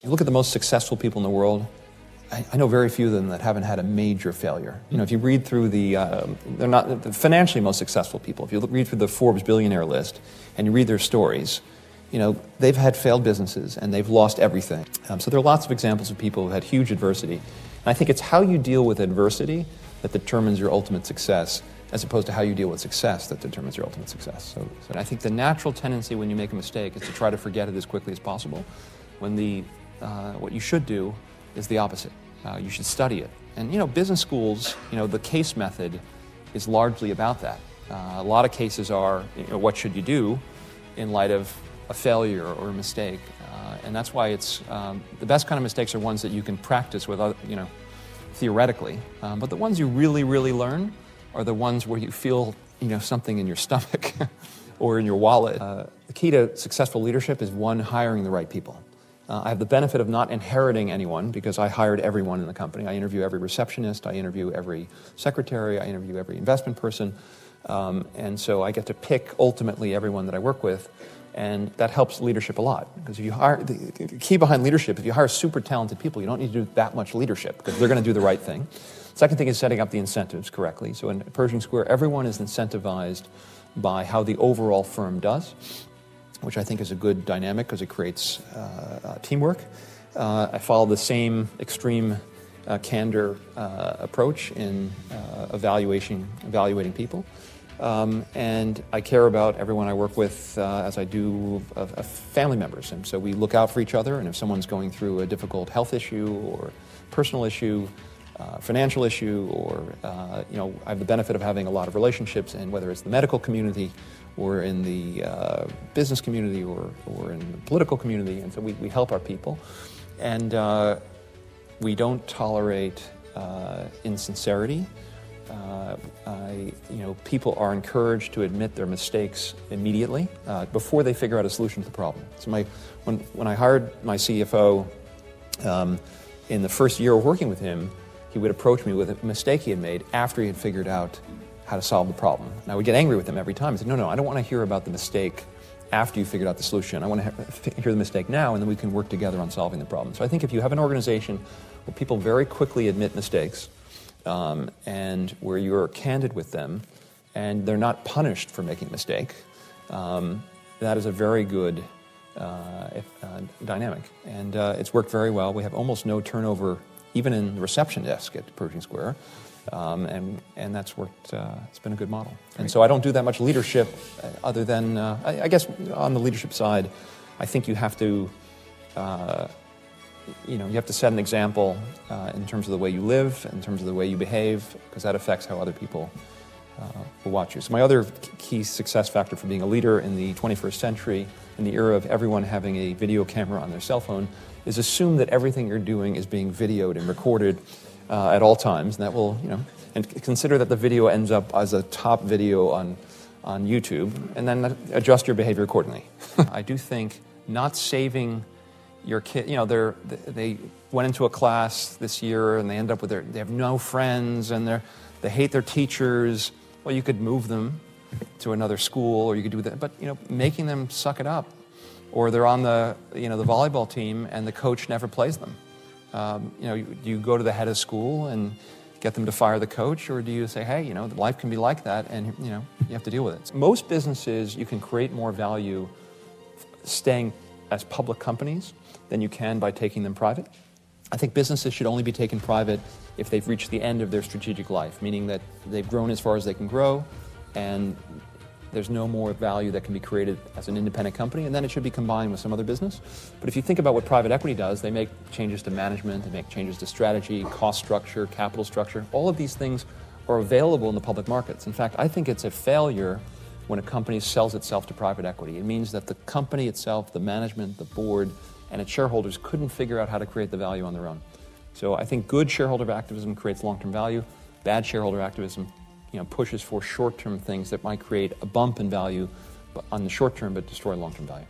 You look at the most successful people in the world, I know very few of them that haven't had a major failure. You know, if you read through they're not the financially most successful people. If you read through the Forbes billionaire list and you read their stories, you know, they've had failed businesses and they've lost everything. So there are lots of examples of people who had huge adversity. And I think it's how you deal with adversity that determines your ultimate success, as opposed to how you deal with success that determines your ultimate success. So I think the natural tendency when you make a mistake is to try to forget it as quickly as possible, when what you should do is the opposite. You should study it. And, you know, business schools, you know, the case method is largely about that. A lot of cases are, you know, what should you do in light of a failure or a mistake? And that's why it's, the best kind of mistakes are ones that you can practice with, you know, theoretically. But the ones you really, really learn are the ones where you feel, you know, something in your stomach or in your wallet. The key to successful leadership is, one, hiring the right people. I have the benefit of not inheriting anyone because I hired everyone in the company. I interview every receptionist, I interview every secretary, I interview every investment person. And so I get to pick ultimately everyone that I work with, and that helps leadership a lot. Because if you hire, the key behind leadership, if you hire super talented people, you don't need to do that much leadership because they're going to do the right thing. Second thing is setting up the incentives correctly. So in Pershing Square, everyone is incentivized by how the overall firm does, which I think is a good dynamic because it creates teamwork. I follow the same extreme candor approach in evaluating people. And I care about everyone I work with as I do of family members. And so we look out for each other, and if someone's going through a difficult health issue or personal issue, financial issue, or you know, I have the benefit of having a lot of relationships, and whether it's the medical community or in the business community or in the political community, and so we help our people. And we don't tolerate insincerity. You know, people are encouraged to admit their mistakes immediately before they figure out a solution to the problem. So when I hired my CFO, in the first year of working with him, he would approach me with a mistake he had made after he had figured out how to solve the problem. And I would get angry with him every time. He said, no, I don't want to hear about the mistake after you figured out the solution. I want to hear the mistake now, and then we can work together on solving the problem. So I think if you have an organization where people very quickly admit mistakes, and where you're candid with them, and they're not punished for making a mistake, that is a very good dynamic. And it's worked very well. We have almost no turnover, even in the reception desk at Pershing Square. And that's worked, it's been a good model. And so I don't do that much leadership other than, I guess on the leadership side, I think you have to, you know, you have to set an example in terms of the way you live, in terms of the way you behave, because that affects how other people will watch you. So my other key success factor for being a leader in the 21st century, in the era of everyone having a video camera on their cell phone, is assume that everything you're doing is being videoed and recorded at all times, and that will, you know, and consider that the video ends up as a top video on YouTube, and then adjust your behavior accordingly. I do think not saving your kid, you know, they went into a class this year and they end up with they have no friends and they hate their teachers. Well, you could move them to another school, or you could do that, but, you know, making them suck it up. Or they're on the volleyball team and the coach never plays them. You know, do you go to the head of school and get them to fire the coach, or do you say, hey, you know, life can be like that, and, you know, you have to deal with it? Most businesses, you can create more value staying as public companies than you can by taking them private. I think businesses should only be taken private if they've reached the end of their strategic life, meaning that they've grown as far as they can grow, and there's no more value that can be created as an independent company, and then it should be combined with some other business. But if you think about what private equity does, they make changes to management, they make changes to strategy, cost structure, capital structure. All of these things are available in the public markets. In fact, I think it's a failure when a company sells itself to private equity. It means that the company itself, the management, the board, and its shareholders couldn't figure out how to create the value on their own. So I think good shareholder activism creates long-term value. Bad shareholder activism, you know, pushes for short-term things that might create a bump in value on the short term but destroy long-term value.